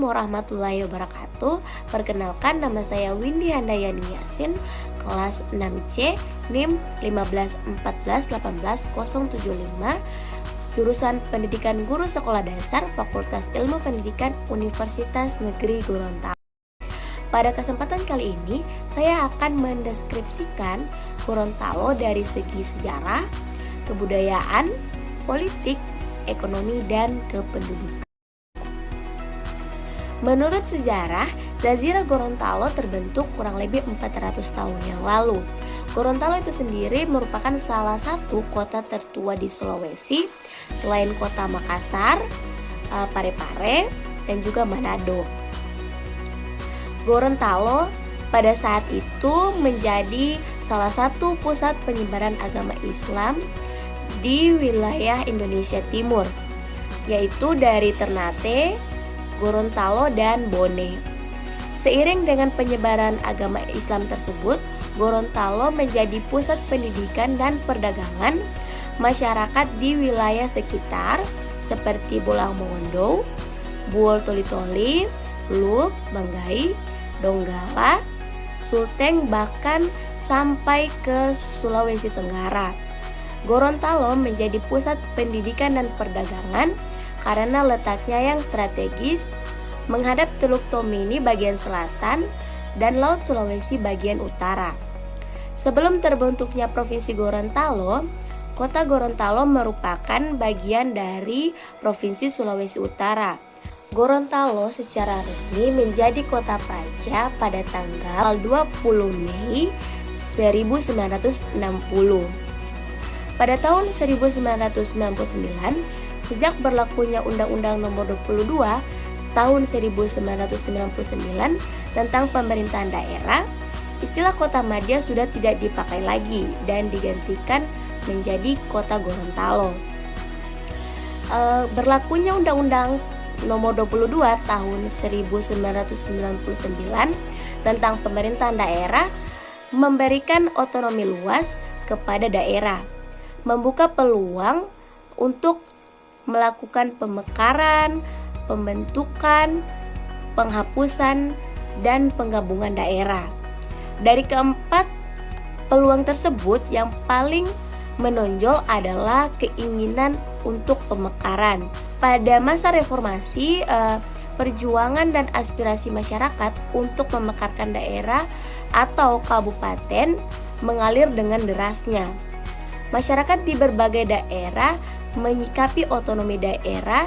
Assalamualaikum warahmatullahi wabarakatuh. Perkenalkan, nama saya Windy Handayani Yasin, kelas 6C, NIM 151488075, jurusan Pendidikan Guru Sekolah Dasar, Fakultas Ilmu Pendidikan, Universitas Negeri Gorontalo. Pada kesempatan kali ini, saya akan mendeskripsikan Gorontalo dari segi sejarah, kebudayaan, politik, ekonomi, dan kependudukan. Menurut sejarah, Jazirah Gorontalo terbentuk kurang lebih 400 tahun yang lalu. Gorontalo itu sendiri merupakan salah satu kota tertua di Sulawesi, selain kota Makassar, Parepare, dan juga Manado. Gorontalo pada saat itu menjadi salah satu pusat penyebaran agama Islam di wilayah Indonesia Timur, yaitu dari Ternate, Gorontalo, dan Bone. Seiring dengan penyebaran agama Islam tersebut, Gorontalo menjadi pusat pendidikan dan perdagangan masyarakat di wilayah sekitar seperti Bolang Mongondo, Buol Toli-Toli, Lup, Banggai, Donggala, Sulteng, bahkan sampai ke Sulawesi Tenggara. Gorontalo menjadi pusat pendidikan dan perdagangan karena letaknya yang strategis menghadap Teluk Tomini bagian selatan dan Laut Sulawesi bagian utara. Sebelum terbentuknya Provinsi Gorontalo, Kota Gorontalo merupakan bagian dari Provinsi Sulawesi Utara. Gorontalo secara resmi menjadi kota praja pada tanggal 20 Mei 1960. Pada tahun 1999, sejak berlakunya Undang-Undang Nomor 22 Tahun 1999 tentang pemerintahan daerah, istilah kota madya sudah tidak dipakai lagi dan digantikan menjadi kota Gorontalo. Berlakunya Undang-Undang Nomor 22 Tahun 1999 tentang pemerintahan daerah memberikan otonomi luas kepada daerah, membuka peluang untuk melakukan pemekaran, pembentukan, penghapusan, dan penggabungan daerah. Dari keempat peluang tersebut, yang paling menonjol adalah keinginan untuk pemekaran. Pada masa reformasi, perjuangan dan aspirasi masyarakat untuk memekarkan daerah atau kabupaten mengalir dengan derasnya. Masyarakat di berbagai daerah menyikapi otonomi daerah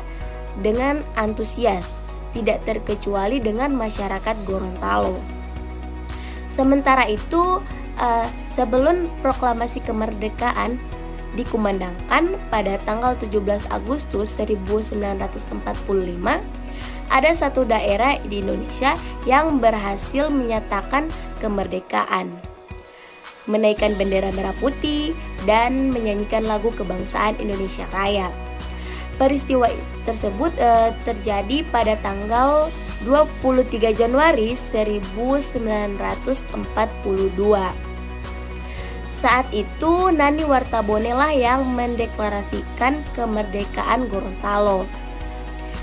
dengan antusias, tidak terkecuali dengan masyarakat Gorontalo. Sementara itu, sebelum proklamasi kemerdekaan dikumandangkan pada tanggal 17 Agustus 1945, ada satu daerah di Indonesia yang berhasil menyatakan kemerdekaan, menaikkan bendera merah putih, dan menyanyikan lagu kebangsaan Indonesia Raya. Peristiwa tersebut terjadi pada tanggal 23 Januari 1942. Saat itu Nani Wartabone lah yang mendeklarasikan kemerdekaan Gorontalo.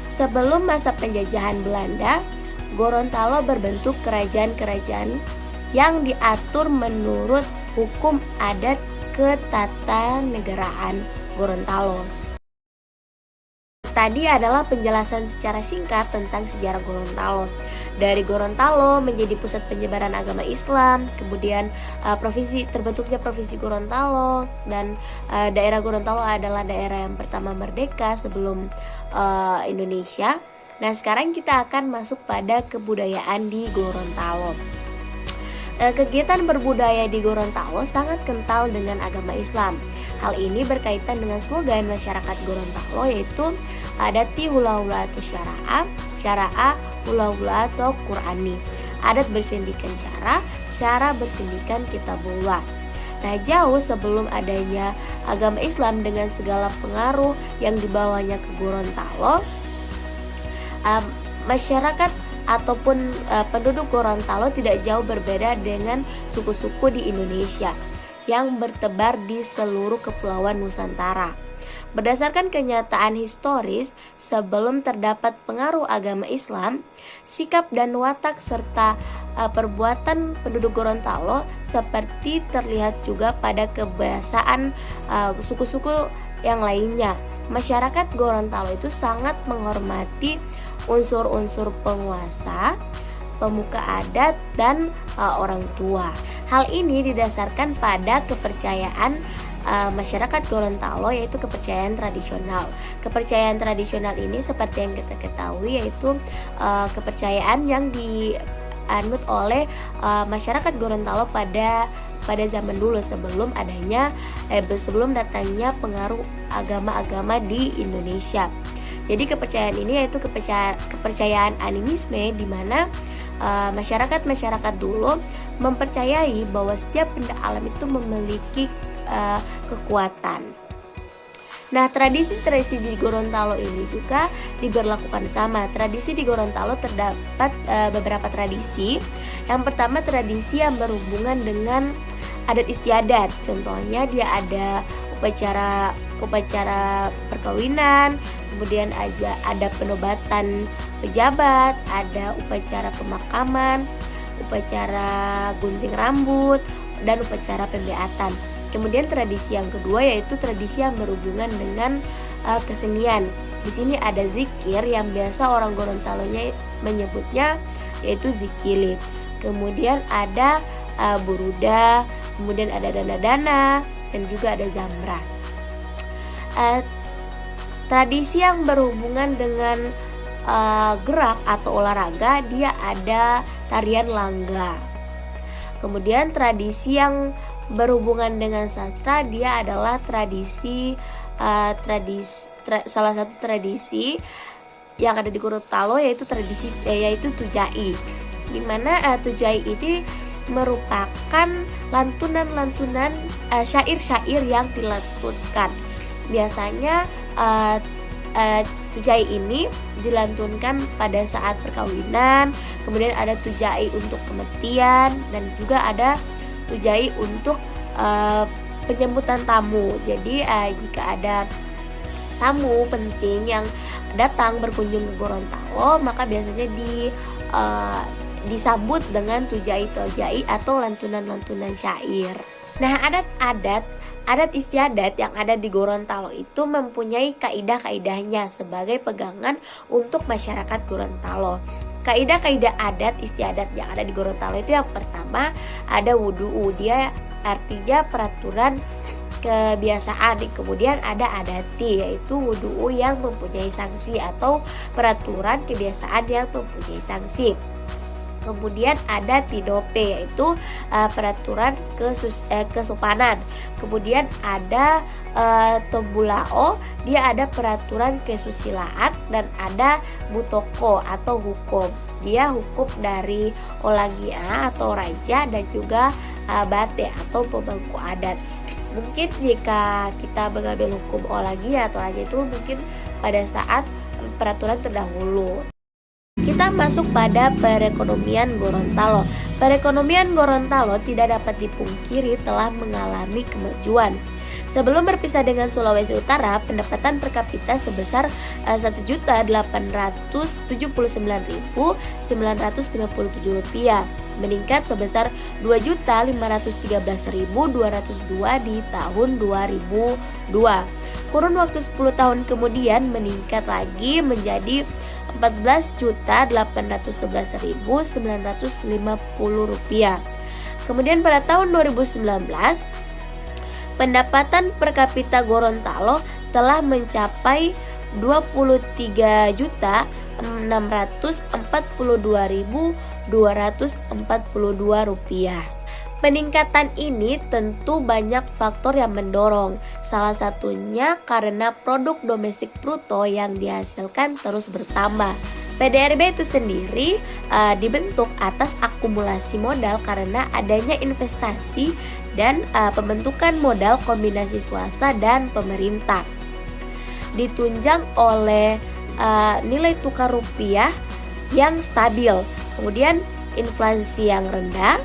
Sebelum masa penjajahan Belanda, Gorontalo berbentuk kerajaan-kerajaan yang diatur menurut hukum adat ketatanegaraan Gorontalo. Tadi adalah penjelasan secara singkat tentang sejarah Gorontalo. Dari Gorontalo menjadi pusat penyebaran agama Islam, kemudian terbentuknya Provinsi Gorontalo, dan daerah Gorontalo adalah daerah yang pertama merdeka sebelum Indonesia. Nah, sekarang kita akan masuk pada kebudayaan di Gorontalo. Kegiatan berbudaya di Gorontalo sangat kental dengan agama Islam. Hal ini berkaitan dengan slogan masyarakat Gorontalo, yaitu adati hula-hula atau syara'a hula-hula atau Qur'ani. Adat bersindikan syara bersindikan kitabullah. Nah, jauh sebelum adanya agama Islam dengan segala pengaruh yang dibawanya ke Gorontalo, masyarakat ataupun penduduk Gorontalo tidak jauh berbeda dengan suku-suku di Indonesia yang bertebar di seluruh kepulauan Nusantara. Berdasarkan kenyataan historis, sebelum terdapat pengaruh agama Islam, sikap dan watak serta perbuatan penduduk Gorontalo seperti terlihat juga pada kebiasaan suku-suku yang lainnya. Masyarakat Gorontalo itu sangat menghormati unsur-unsur penguasa, pemuka adat, dan orang tua. Hal ini didasarkan pada kepercayaan masyarakat Gorontalo, yaitu kepercayaan tradisional. Kepercayaan tradisional ini seperti yang kita ketahui yaitu kepercayaan yang dianut oleh masyarakat Gorontalo pada zaman dulu sebelum datangnya pengaruh agama-agama di Indonesia. Jadi kepercayaan ini yaitu kepercayaan animisme, di mana masyarakat dulu mempercayai bahwa setiap benda alam itu memiliki kekuatan. Nah, tradisi-tradisi di Gorontalo ini juga diberlakukan sama. Tradisi di Gorontalo terdapat beberapa tradisi. Yang pertama, tradisi yang berhubungan dengan adat istiadat. Contohnya dia ada upacara perkawinan, kemudian ada penobatan pejabat, ada upacara pemakaman, upacara gunting rambut, dan upacara pembeatan. Kemudian tradisi yang kedua yaitu tradisi yang berhubungan dengan kesenian. Di sini ada zikir yang biasa orang Gorontalonya menyebutnya yaitu zikili. Kemudian ada buruda, kemudian ada dana-dana, dan juga ada zamra. Tradisi yang berhubungan dengan gerak atau olahraga, dia ada tarian langga. Kemudian tradisi yang berhubungan dengan sastra, dia adalah salah satu tradisi yang ada di Gorontalo yaitu Tujai. Di mana Tujai ini merupakan lantunan-lantunan syair-syair yang dilantunkan. Biasanya Tujai ini dilantunkan pada saat perkawinan, kemudian ada Tujai untuk kematian, dan juga ada Tujai untuk penyambutan tamu. Jadi jika ada tamu penting yang datang berkunjung ke Gorontalo, maka biasanya disambut dengan Tujai atau lantunan-lantunan syair. Nah, adat istiadat yang ada di Gorontalo itu mempunyai kaidah-kaidahnya sebagai pegangan untuk masyarakat Gorontalo. Kaidah-kaidah adat istiadat yang ada di Gorontalo itu yang pertama ada wudu'u, dia artinya peraturan kebiasaan. Kemudian ada adati, yaitu wudu'u yang mempunyai sanksi atau peraturan kebiasaan yang mempunyai sanksi. Kemudian ada tidope, yaitu peraturan kesopanan. Kemudian ada tombulao, dia ada peraturan kesusilaan. Dan ada butoko atau hukum, dia hukum dari olagia atau raja, dan juga bate atau pemangku adat. Mungkin jika kita mengambil hukum olagia atau raja itu mungkin pada saat peraturan terdahulu. Kita masuk pada perekonomian Gorontalo. Perekonomian Gorontalo tidak dapat dipungkiri telah mengalami kemajuan. Sebelum berpisah dengan Sulawesi Utara, pendapatan per kapita sebesar 1.879.957 rupiah, meningkat sebesar 2.513.202 di tahun 2002. Kurun waktu 10 tahun kemudian meningkat lagi menjadi 14.811.950 rupiah. Kemudian pada tahun 2019, pendapatan per kapita Gorontalo telah mencapai 23.642.242 rupiah. Peningkatan ini tentu banyak faktor yang mendorong. Salah satunya karena produk domestik bruto yang dihasilkan terus bertambah. PDRB itu sendiri dibentuk atas akumulasi modal karena adanya investasi dan pembentukan modal kombinasi swasta dan pemerintah. Ditunjang oleh nilai tukar rupiah yang stabil, kemudian inflasi yang rendah,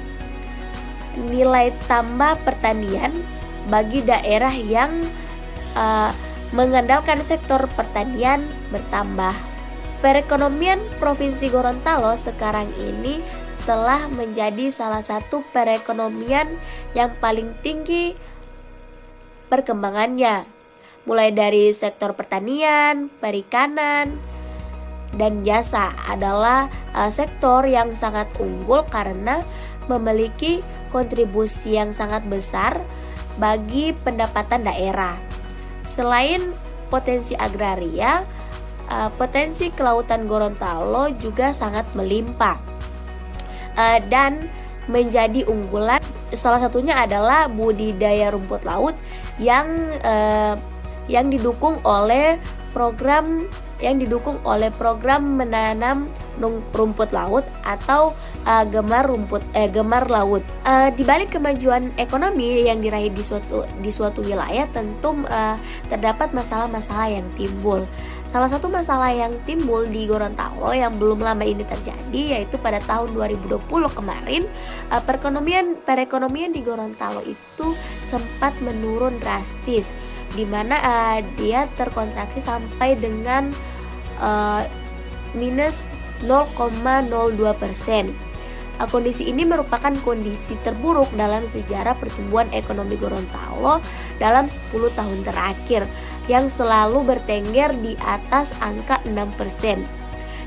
nilai tambah pertanian bagi daerah yang mengandalkan sektor pertanian bertambah. Perekonomian Provinsi Gorontalo sekarang ini telah menjadi salah satu perekonomian yang paling tinggi perkembangannya, mulai dari sektor pertanian, perikanan, dan jasa adalah sektor yang sangat unggul karena memiliki kontribusi yang sangat besar bagi pendapatan daerah. Selain potensi agraria, potensi kelautan Gorontalo juga sangat melimpah dan menjadi unggulan. Salah satunya adalah budidaya rumput laut yang didukung oleh program menanam rumput laut atau gemar laut. Di balik kemajuan ekonomi yang diraih di suatu wilayah, tentu terdapat masalah-masalah yang timbul. Salah satu masalah yang timbul di Gorontalo yang belum lama ini terjadi yaitu pada tahun 2020 kemarin, perekonomian di Gorontalo itu sempat menurun drastis, di mana dia terkontraksi sampai dengan minus 0,02%. Kondisi ini merupakan kondisi terburuk dalam sejarah pertumbuhan ekonomi Gorontalo dalam 10 tahun terakhir, yang selalu bertengger di atas angka 6%.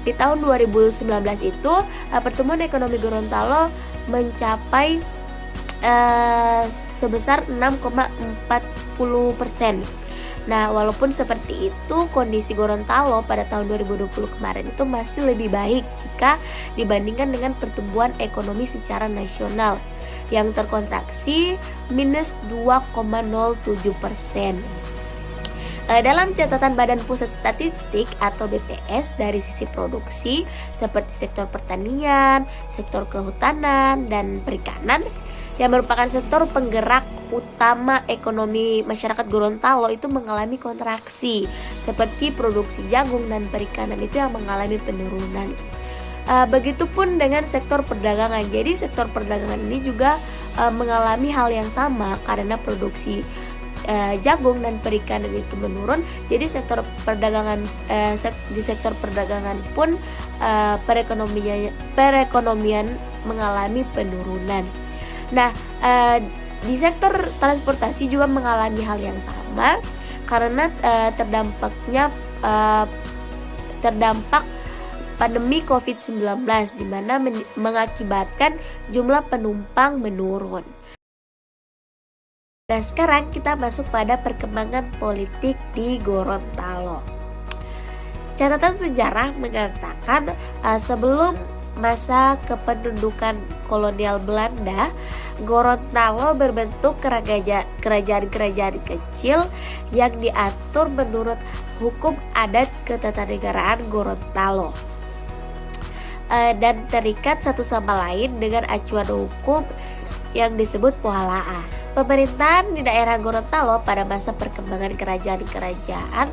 Di tahun 2019 itu pertumbuhan ekonomi Gorontalo mencapai sebesar 6,40%. Nah, walaupun seperti itu, kondisi Gorontalo pada tahun 2020 kemarin itu masih lebih baik jika dibandingkan dengan pertumbuhan ekonomi secara nasional yang terkontraksi minus 2,07%. Dalam catatan Badan Pusat Statistik atau BPS, dari sisi produksi seperti sektor pertanian, sektor kehutanan, dan perikanan yang merupakan sektor penggerak utama ekonomi masyarakat Gorontalo itu mengalami kontraksi, seperti produksi jagung dan perikanan itu yang mengalami penurunan. Begitupun dengan sektor perdagangan. Jadi sektor perdagangan ini juga mengalami hal yang sama karena produksi jagung dan perikanan itu menurun. Jadi sektor perdagangan di sektor perdagangan pun perekonomian mengalami penurunan. Nah, di sektor transportasi juga mengalami hal yang sama karena terdampak pandemi COVID-19, di mana mengakibatkan jumlah penumpang menurun. Nah, sekarang kita masuk pada perkembangan politik di Gorontalo. Catatan sejarah mengatakan sebelum masa kependudukan kolonial Belanda, Gorontalo berbentuk kerajaan-kerajaan kecil yang diatur menurut hukum adat ketatanegaraan Gorontalo dan terikat satu sama lain dengan acuan hukum yang disebut Pohalaa. Pemerintahan di daerah Gorontalo pada masa perkembangan kerajaan-kerajaan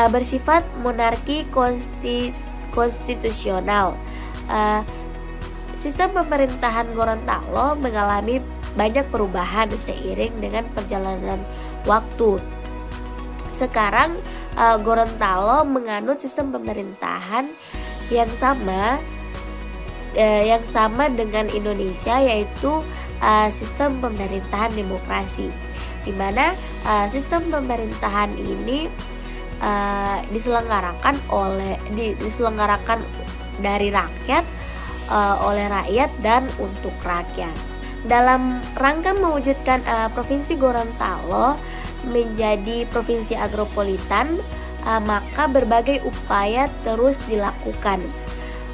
bersifat monarki konstitusional. Sistem pemerintahan Gorontalo mengalami banyak perubahan seiring dengan perjalanan waktu. Sekarang Gorontalo menganut sistem pemerintahan yang sama dengan Indonesia, yaitu sistem pemerintahan demokrasi, di mana sistem pemerintahan ini diselenggarakan dari rakyat, oleh rakyat dan untuk rakyat. Dalam rangka mewujudkan Provinsi Gorontalo menjadi provinsi agropolitan, maka berbagai upaya terus dilakukan.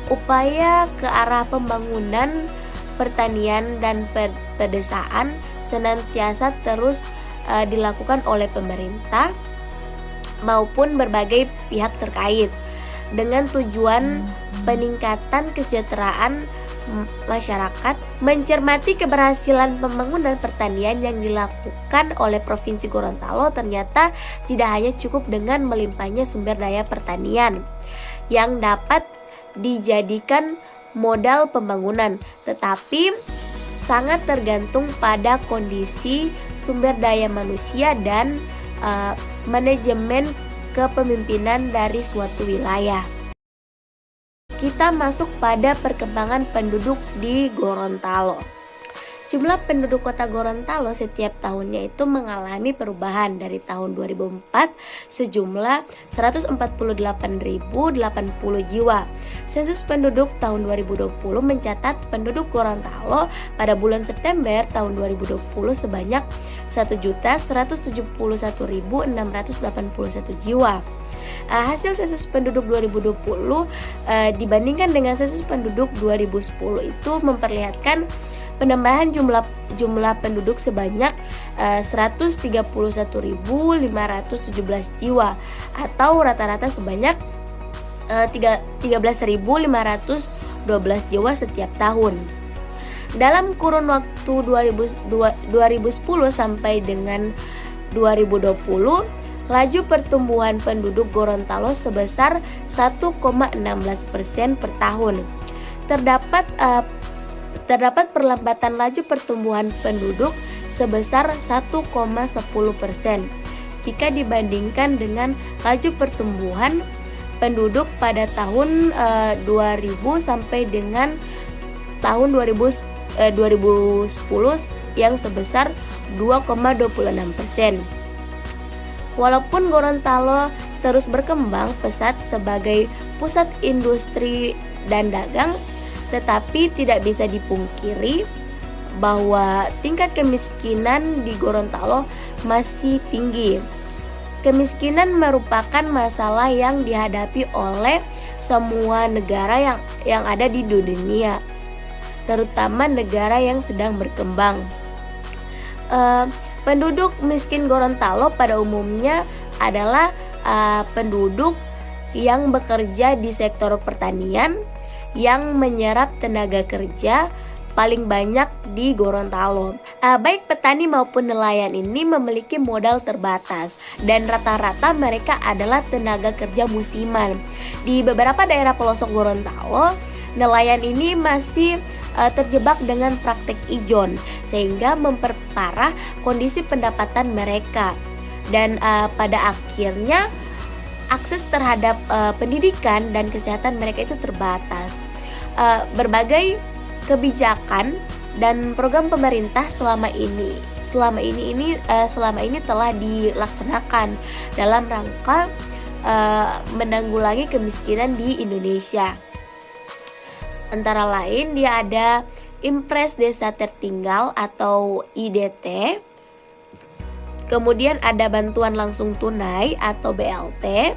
Upaya ke arah pembangunan pertanian dan pedesaan senantiasa terus dilakukan oleh pemerintah maupun berbagai pihak terkait dengan tujuan peningkatan kesejahteraan masyarakat. Mencermati keberhasilan pembangunan pertanian yang dilakukan oleh Provinsi Gorontalo, ternyata tidak hanya cukup dengan melimpahnya sumber daya pertanian yang dapat dijadikan modal pembangunan, tetapi sangat tergantung pada kondisi sumber daya manusia dan manajemen kepemimpinan dari suatu wilayah. Kita masuk pada perkembangan penduduk di Gorontalo. Jumlah penduduk kota Gorontalo setiap tahunnya itu mengalami perubahan. Dari tahun 2004 sejumlah 148.080 jiwa. Sensus penduduk tahun 2020 mencatat penduduk Gorontalo pada bulan September tahun 2020 sebanyak 1.171.681 jiwa. Hasil sensus penduduk 2020 dibandingkan dengan sensus penduduk 2010 itu memperlihatkan penambahan jumlah penduduk sebanyak 131.517 jiwa atau rata-rata sebanyak 13.512 jiwa setiap tahun. Dalam kurun waktu 2010 sampai dengan 2020, laju pertumbuhan penduduk Gorontalo sebesar 1,16% per tahun. Terdapat perlambatan laju pertumbuhan penduduk sebesar 1,10% jika dibandingkan dengan laju pertumbuhan penduduk pada tahun 2000 sampai dengan tahun 2010 yang sebesar 2,26%. Walaupun Gorontalo terus berkembang pesat sebagai pusat industri dan dagang, tetapi tidak bisa dipungkiri bahwa tingkat kemiskinan di Gorontalo masih tinggi. Kemiskinan merupakan masalah yang dihadapi oleh semua negara yang ada di dunia, terutama negara yang sedang berkembang. Penduduk miskin Gorontalo pada umumnya adalah penduduk yang bekerja di sektor pertanian, yang menyerap tenaga kerja paling banyak di Gorontalo. Baik petani maupun nelayan ini memiliki modal terbatas dan rata-rata mereka adalah tenaga kerja musiman. Di beberapa daerah pelosok Gorontalo, nelayan ini masih terjebak dengan praktik ijon sehingga memperparah kondisi pendapatan mereka dan pada akhirnya akses terhadap pendidikan dan kesehatan mereka itu terbatas. Berbagai kebijakan dan program pemerintah selama ini telah dilaksanakan dalam rangka menanggulangi kemiskinan di Indonesia. Antara lain dia ada Impres Desa Tertinggal atau IDT. Kemudian ada bantuan langsung tunai atau BLT,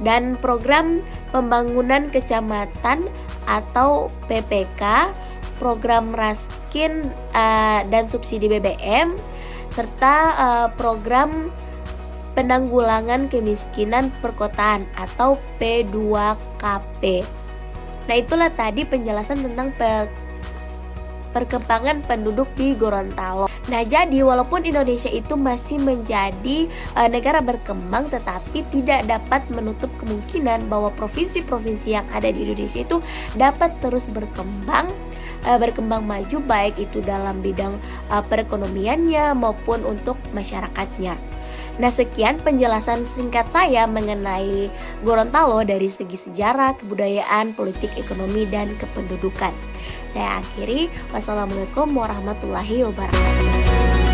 dan program pembangunan kecamatan atau PPK, program Raskin dan subsidi BBM, serta program penanggulangan kemiskinan perkotaan atau P2KP. Nah, itulah tadi penjelasan tentang perkembangan penduduk di Gorontalo. Nah, jadi walaupun Indonesia itu masih menjadi negara berkembang, tetapi tidak dapat menutup kemungkinan bahwa provinsi-provinsi yang ada di Indonesia itu dapat terus berkembang maju, baik itu dalam bidang perekonomiannya maupun untuk masyarakatnya. Nah, sekian penjelasan singkat saya mengenai Gorontalo dari segi sejarah, kebudayaan, politik, ekonomi, dan kependudukan. Saya akhiri. Wassalamualaikum warahmatullahi wabarakatuh.